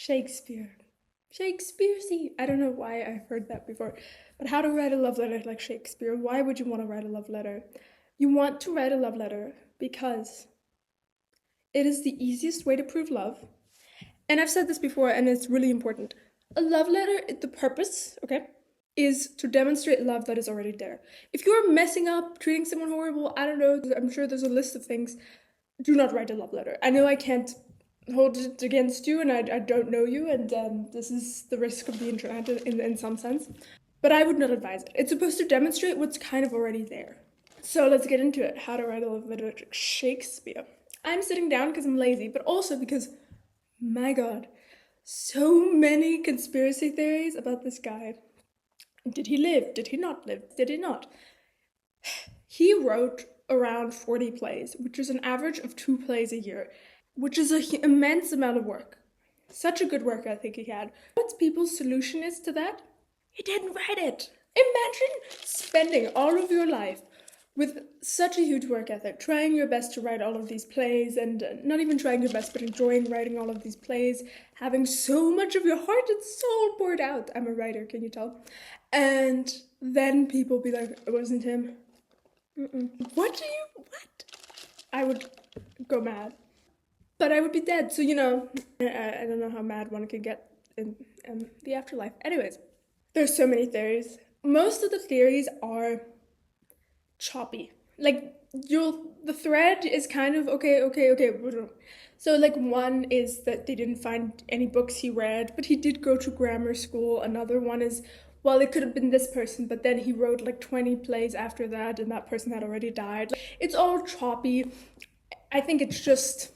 Shakespeare. Shakespeare-y. I don't know why I've heard that before. But how to write a love letter like Shakespeare? Why would you want to write a love letter? You want to write a love letter because it is the easiest way to prove love. And I've said this before, and it's really important. A love letter, the purpose, okay, is to demonstrate love that is already there. If you're messing up, treating someone horrible, I don't know, I'm sure there's a list of things. Do not write a love letter. I know I can't hold it against you, and I don't know you, and this is the risk of the internet in some sense. But I would not advise it. It's supposed to demonstrate what's kind of already there. So let's get into it. How to write a love letter to Shakespeare. I'm sitting down because I'm lazy, but also because, my God, so many conspiracy theories about this guy. Did he live? Did he not live? Did he not? He wrote around 40 plays, which is an average of 2 plays a year, which is an immense amount of work. Such a good work ethic he had. What's people's solution is to that? He didn't write it. Imagine spending all of your life with such a huge work ethic, trying your best to write all of these plays, and not even trying your best, but enjoying writing all of these plays, having so much of your heart and soul poured out. I'm a writer, can you tell? And then people be like, it wasn't him. What? I would go mad. But I would be dead, so I don't know how mad one could get in the afterlife. Anyways, there's so many theories. Most of the theories are choppy. Like, the thread is kind of okay. So, like, one is that they didn't find any books he read, but he did go to grammar school. Another one is, well, it could have been this person, but then he wrote like 20 plays after that, and that person had already died. It's all choppy. I think it's just,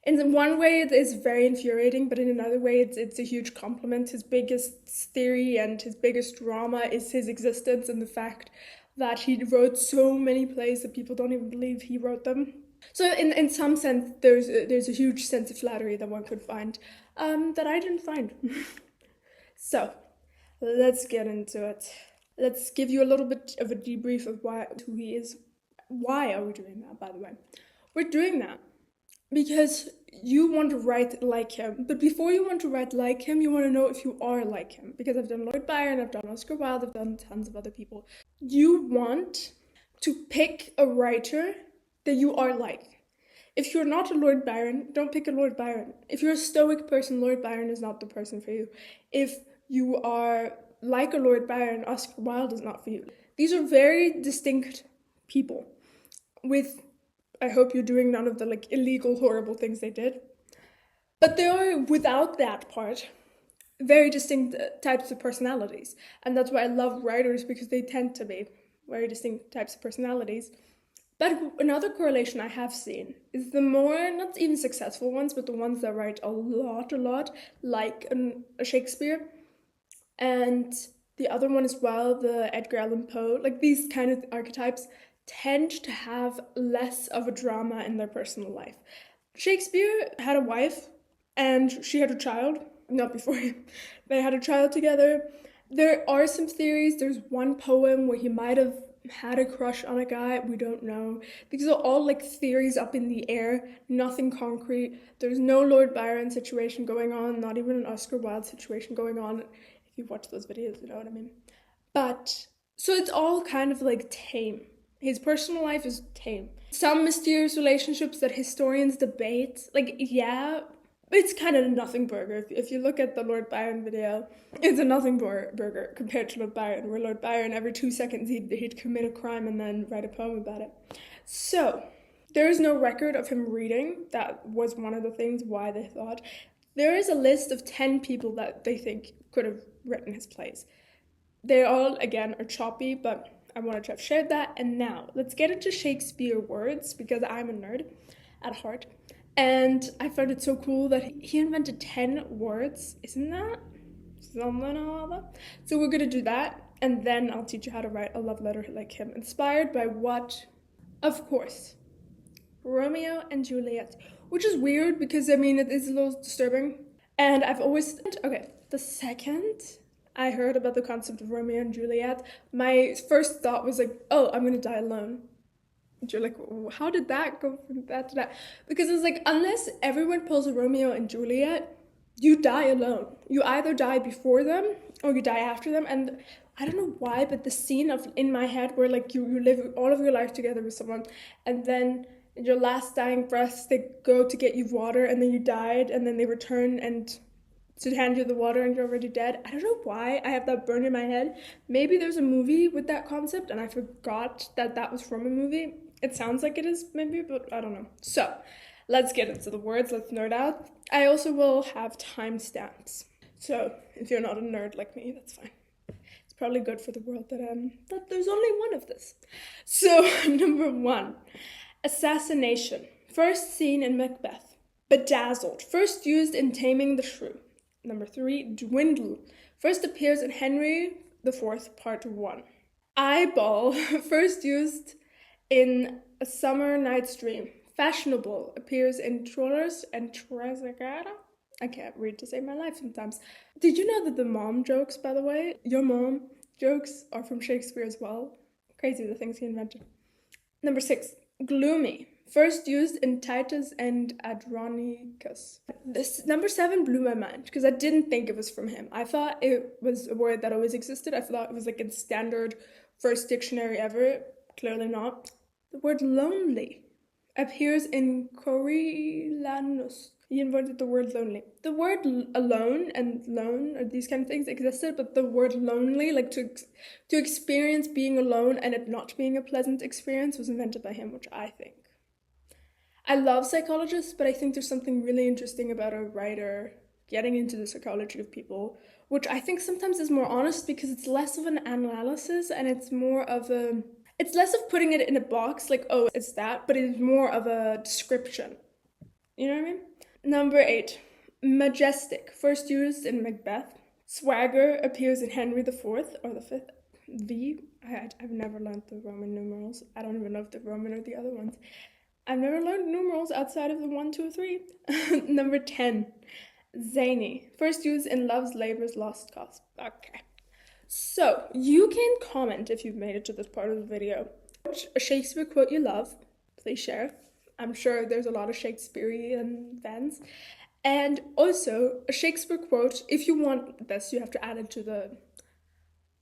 in one way it is very infuriating, but in another way it's a huge compliment. His biggest theory and his biggest drama is his existence and the fact that he wrote so many plays that people don't even believe he wrote them. So in some sense, there's a huge sense of flattery that one could find, that I didn't find. So let's get into it. Let's give you a little bit of a debrief of who he is. Why are we doing that, by the way? We're doing that because you want to write like him. But before you want to write like him, you want to know if you are like him. Because I've done Lord Byron, I've done Oscar Wilde, I've done tons of other people. You want to pick a writer that you are like. If you're not a Lord Byron, don't pick a Lord Byron. If you're a stoic person, Lord Byron is not the person for you. If you are like a Lord Byron, Oscar Wilde is not for you. These are very distinct people with, I hope you're doing none of the like illegal, horrible things they did. But they are, without that part, very distinct types of personalities. And that's why I love writers, because they tend to be very distinct types of personalities. But another correlation I have seen is the more, not even successful ones, but the ones that write a lot, like a Shakespeare, and the other one as well, the Edgar Allan Poe, like these kind of archetypes tend to have less of a drama in their personal life. Shakespeare had a wife, and she had a child, not before him. They had a child together. There are some theories. There's one poem where he might have had a crush on a guy. We don't know. These are all like theories up in the air, nothing concrete. There's no Lord Byron situation going on, not even an Oscar Wilde situation going on. If you watch those videos, you know what I mean. But, so it's all kind of like tame. His personal life is tame. Some mysterious relationships that historians debate, like, yeah, it's kind of a nothing burger. If you look at the Lord Byron video, it's a nothing burger compared to Lord Byron, where Lord Byron, every 2 seconds, he'd commit a crime and then write a poem about it. So, there is no record of him reading. That was one of the things why they thought. There is a list of 10 people that they think could have written his plays. They all, again, are choppy, but I wanted to have shared that. And now, let's get into Shakespeare words, because I'm a nerd at heart. And I found it so cool that he invented 10 words. Isn't that something or other? So we're going to do that, and then I'll teach you how to write a love letter like him. Inspired by what? Of course, Romeo and Juliet. Which is weird, because, I mean, it is a little disturbing. And I've always... Okay, the second I heard about the concept of Romeo and Juliet, my first thought was like, oh, I'm going to die alone. And you're like, how did that go from that to that? Because it's like, unless everyone pulls a Romeo and Juliet, you die alone. You either die before them or you die after them. And I don't know why, but the scene of in my head where like you live all of your life together with someone, and then in your last dying breaths they go to get you water, and then you died, and then they return and to hand you the water and you're already dead. I don't know why I have that burned in my head. Maybe there's a movie with that concept and I forgot that that was from a movie. It sounds like it is, maybe, but I don't know. So let's get into the words. Let's nerd out. I also will have timestamps. So if you're not a nerd like me, that's fine. It's probably good for the world that there's only one of this. So number 1, assassination. First seen in Macbeth. Bedazzled. First used in Taming the Shrew. Number 3, dwindle. First appears in Henry IV, Part 1. Eyeball. First used in A Summer Night's Dream. Fashionable. Appears in Trollers and Trezeguet. I can't read to save my life sometimes. Did you know that the mom jokes, by the way, your mom jokes are from Shakespeare as well? Crazy the things he invented. Number 6, gloomy. First used in Titus and Andronicus. This number 7 blew my mind because I didn't think it was from him. I thought it was a word that always existed. I thought it was like in standard first dictionary ever. Clearly not. The word lonely appears in Coriolanus. He invented the word lonely. The word alone and lone or these kind of things existed, but the word lonely, like to experience being alone and it not being a pleasant experience, was invented by him, which I think. I love psychologists, but I think there's something really interesting about a writer getting into the psychology of people, which I think sometimes is more honest because it's less of an analysis and it's more of a... It's less of putting it in a box, like, oh, it's that, but it's more of a description. You know what I mean? Number 8, majestic. First used in Macbeth. Swagger appears in Henry IV or the 5th. I've never learned the Roman numerals. I don't even know if the Roman or the other ones. I've never learned numerals outside of the 1, 2, 3. Number 10, zany. First used in Love's Labour's Lost Cause. Okay. So, you can comment if you've made it to this part of the video. Which a Shakespeare quote you love, please share. I'm sure there's a lot of Shakespearean fans. And also, a Shakespeare quote, if you want this, you have to add it to the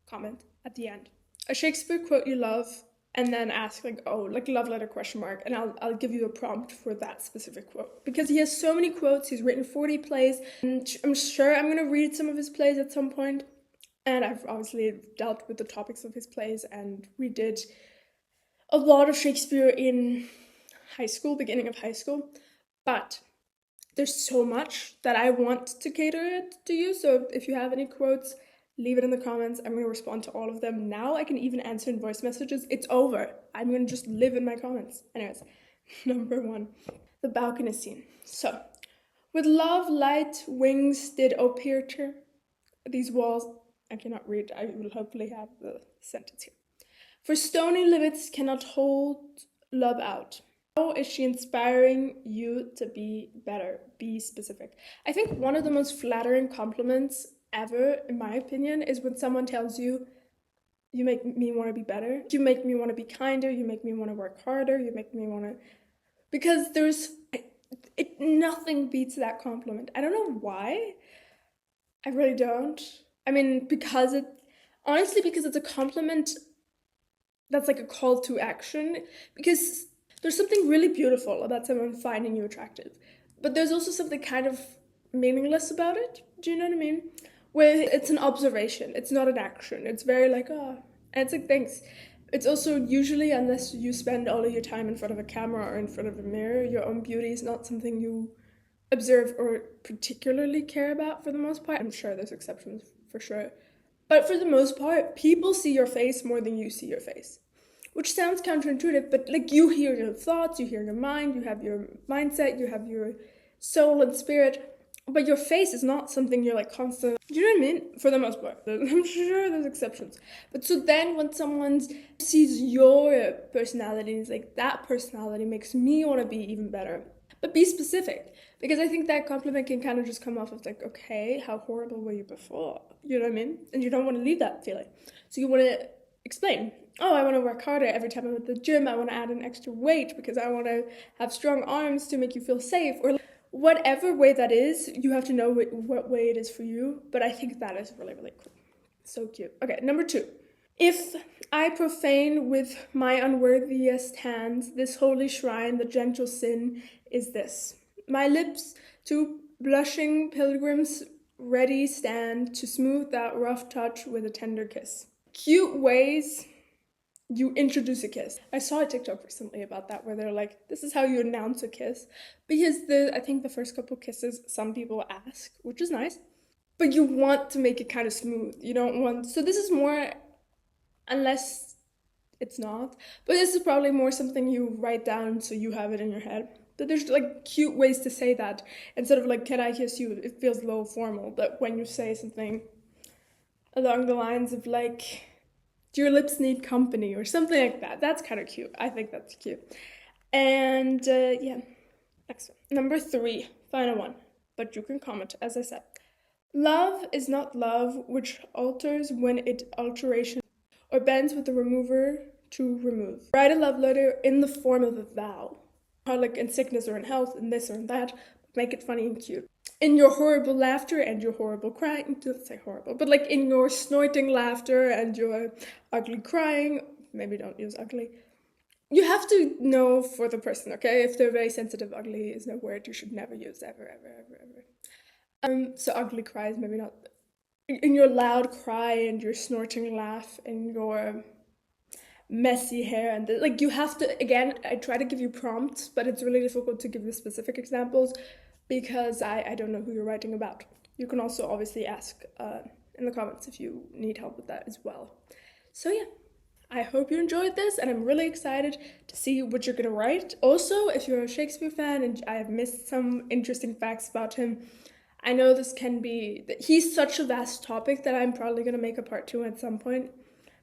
comment at the end. A Shakespeare quote you love, and then ask like, oh, like love letter question mark, and I'll give you a prompt for that specific quote. Because he has so many quotes, he's written 40 plays, and I'm sure I'm gonna read some of his plays at some point. And I've obviously dealt with the topics of his plays, and we did a lot of Shakespeare in high school, beginning of high school. But there's so much that I want to cater it to you, so if you have any quotes, leave it in the comments. I'm going to respond to all of them. Now I can even answer in voice messages. It's over. I'm going to just live in my comments. Anyways, number 1, the balcony scene. So, with love, light, wings did appear these walls. I cannot read. I will hopefully have the sentence here. For stony lips cannot hold love out. How is she inspiring you to be better? Be specific. I think one of the most flattering compliments ever, in my opinion, is when someone tells you, you make me want to be better. You make me want to be kinder. You make me want to work harder. You make me want to... Because nothing beats that compliment. I don't know why. I really don't. I mean, because it's a compliment that's like a call to action. Because there's something really beautiful about someone finding you attractive. But there's also something kind of meaningless about it. Do you know what I mean? Where it's an observation, it's not an action. It's very like, oh, and it's like, thanks. It's also usually, unless you spend all of your time in front of a camera or in front of a mirror, your own beauty is not something you observe or particularly care about for the most part. I'm sure there's exceptions for sure. But for the most part, people see your face more than you see your face. Which sounds counterintuitive, but like you hear your thoughts, you hear your mind, you have your mindset, you have your soul and spirit. But your face is not something you're like constant. Do you know what I mean? For the most part. I'm sure there's exceptions. But so then when someone sees your personality, it's like, that personality makes me want to be even better. But be specific. Because I think that compliment can kind of just come off of like, okay, how horrible were you before? You know what I mean? And you don't want to leave that feeling. So you want to explain. Oh, I want to work harder every time I'm at the gym. I want to add an extra weight because I want to have strong arms to make you feel safe. Or whatever way that is, you have to know what way it is for you. But I think that is really, really cool. So cute. Okay, number 2. If I profane with my unworthiest hands this holy shrine, the gentle sin is this. My lips to blushing pilgrims ready stand to smooth that rough touch with a tender kiss. Cute ways you introduce a kiss. I saw a TikTok recently about that where they're like, this is how you announce a kiss. Because I think the first couple kisses, some people ask, which is nice. But you want to make it kind of smooth. You don't want... So this is more... Unless it's not. But this is probably more something you write down so you have it in your head. But there's like cute ways to say that. Instead of like, can I kiss you? It feels a little formal. But when you say something along the lines of like, do your lips need company? Or something like that. That's kind of cute. I think that's cute. And yeah. Next one. Number 3. Final one. But you can comment, as I said. Love is not love which alters when it alteration or bends with the remover to remove. Write a love letter in the form of a vow. How like in sickness or in health, in this or in that, make it funny and cute. In your horrible laughter and your horrible crying, don't say horrible, but like in your snorting laughter and your ugly crying, maybe don't use ugly. You have to know for the person, okay? If they're very sensitive, ugly is no word you should never use, ever, ever, ever, ever. So ugly cries, maybe not. In your loud cry and your snorting laugh and your messy hair and like you have to, again, I try to give you prompts, but it's really difficult to give you specific examples because I don't know who you're writing about. You can also obviously ask in the comments if you need help with that as well. So yeah, I hope you enjoyed this and I'm really excited to see what you're gonna write. Also, if you're a Shakespeare fan and I have missed some interesting facts about him, I know this can be, he's such a vast topic that I'm probably going to make a part 2 at some point.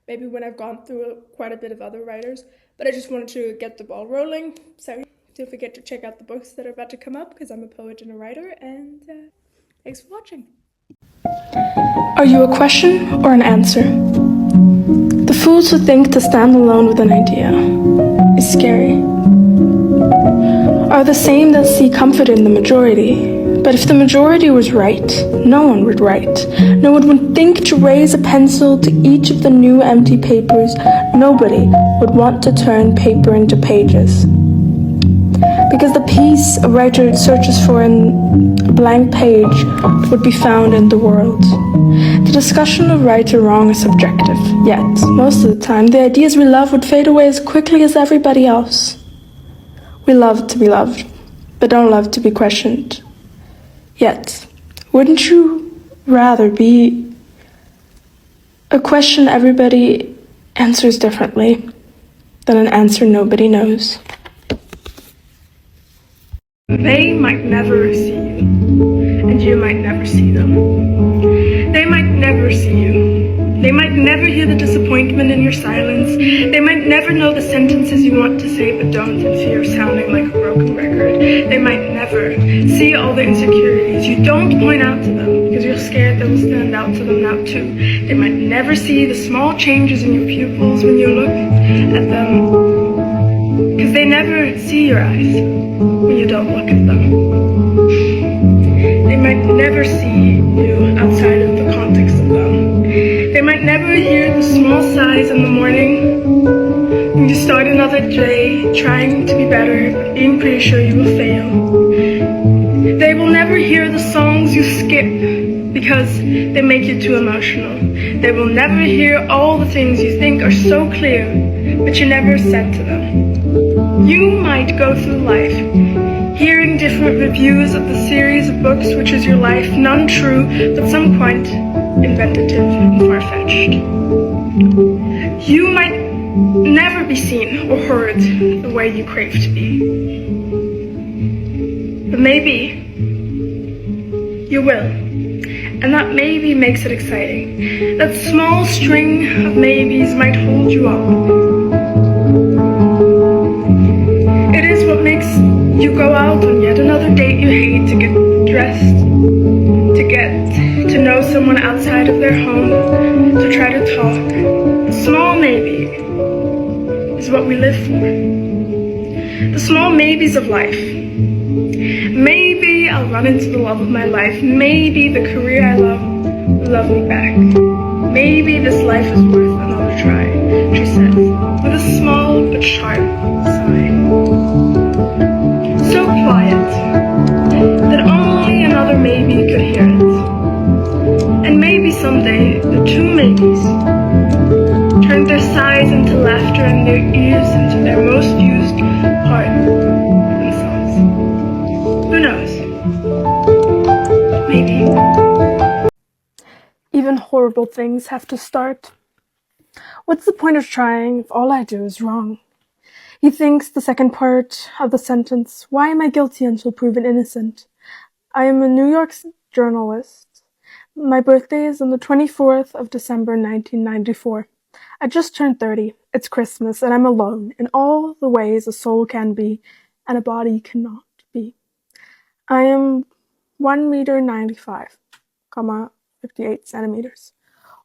Maybe when I've gone through quite a bit of other writers. But I just wanted to get the ball rolling. So don't forget to check out the books that are about to come up because I'm a poet and a writer. And thanks for watching. Are you a question or an answer? The fools who think to stand alone with an idea is scary. Are the same that see comfort in the majority. But if the majority was right, no one would write. No one would think to raise a pencil to each of the new empty papers. Nobody would want to turn paper into pages. Because the peace a writer searches for in a blank page would be found in the world. The discussion of right or wrong is subjective, yet, most of the time, the ideas we love would fade away as quickly as everybody else. We love to be loved, but don't love to be questioned. Yet, wouldn't you rather be a question everybody answers differently than an answer nobody knows? They might never see you, and you might never see them. They might never see you. They might never hear the disappointment in your silence. They might never know the sentences you want to say but don't in fear of sounding like a broken record. They might never see all the insecurities you don't point out to them because you're scared they will stand out to them now too. They might never see the small changes in your pupils when you look at them because they never see your eyes when you don't look at them. They might never see you outside of the context of them. They might never hear the small sighs in the morning when you start another day trying to be better, but being pretty sure you will fail. They will never hear the songs you skip because they make you too emotional. They will never hear all the things you think are so clear, but you never said to them. You might go through life hearing different reviews of the series of books which is your life, none true, but some quite inventive and far-fetched. You might never be seen or heard the way you crave to be. But maybe you will. And that maybe makes it exciting. That small string of maybes might hold you up. It is what makes you go out on yet another date you hate to get dressed, to get to know someone outside of their home, to try to talk. The small maybe is what we live for. The small maybes of life. Maybe I'll run into the love of my life. Maybe the career I love will love me back. Maybe this life is worth another try, she says, with a small but sharp sigh. So quiet that only another maybe could hear it. And maybe someday the two maybes turn their sighs into laughter and their ears into their most used part themselves. Who knows? Maybe. Even horrible things have to start. What's the point of trying if all I do is wrong? He thinks the second part of the sentence, why am I guilty until proven innocent? I am a New York journalist. My birthday is on the 24th of December 1994. I just turned 30. It's Christmas and I'm alone in all the ways a soul can be and a body cannot be. I am 1 meter 95, 58 centimeters.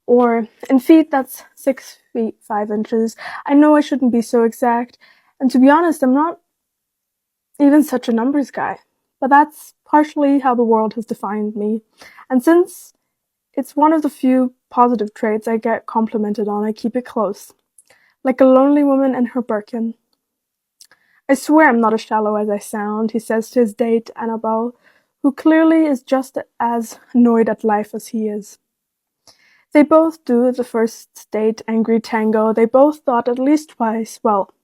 Or in feet, that's 6 feet 5 inches. I know I shouldn't be so exact. And to be honest, I'm not even such a numbers guy. But that's partially how the world has defined me. And since it's one of the few positive traits I get complimented on, I keep it close. Like a lonely woman and her Birkin. I swear I'm not as shallow as I sound, he says to his date, Annabelle, who clearly is just as annoyed at life as he is. They both do the first date angry tango. They both thought at least twice, well,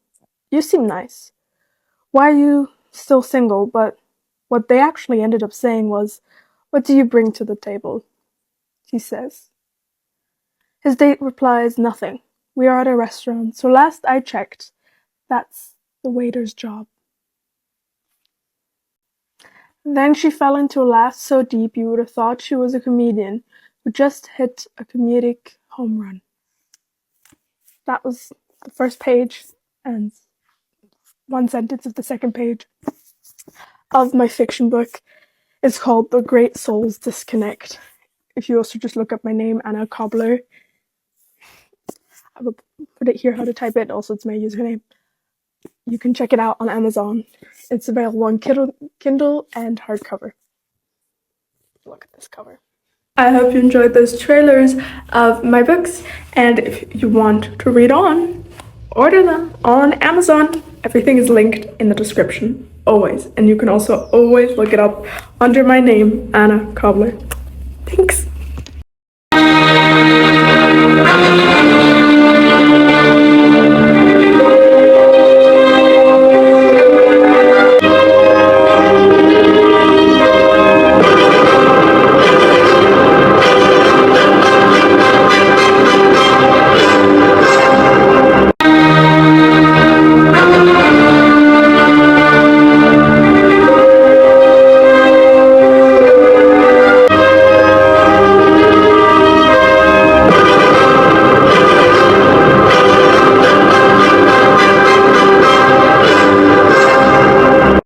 you seem nice. Why are you still single? But what they actually ended up saying was, what do you bring to the table? He says. His date replies, nothing. We are at a restaurant, so last I checked, that's the waiter's job. Then she fell into a laugh so deep you would have thought she was a comedian who just hit a comedic home run. That was the first page and one sentence of the second page of my fiction book. It's called The Great Souls Disconnect. If you also just look up my name, Anna Cobbler, I will put it here how to type it. Also, it's my username. You can check it out on Amazon. It's available on Kindle and hardcover. Look at this cover. I hope you enjoyed those trailers of my books, and if you want to read on, order them on Amazon. Everything is linked in the description, always. And you can also always look it up under my name, Anna Cobbler.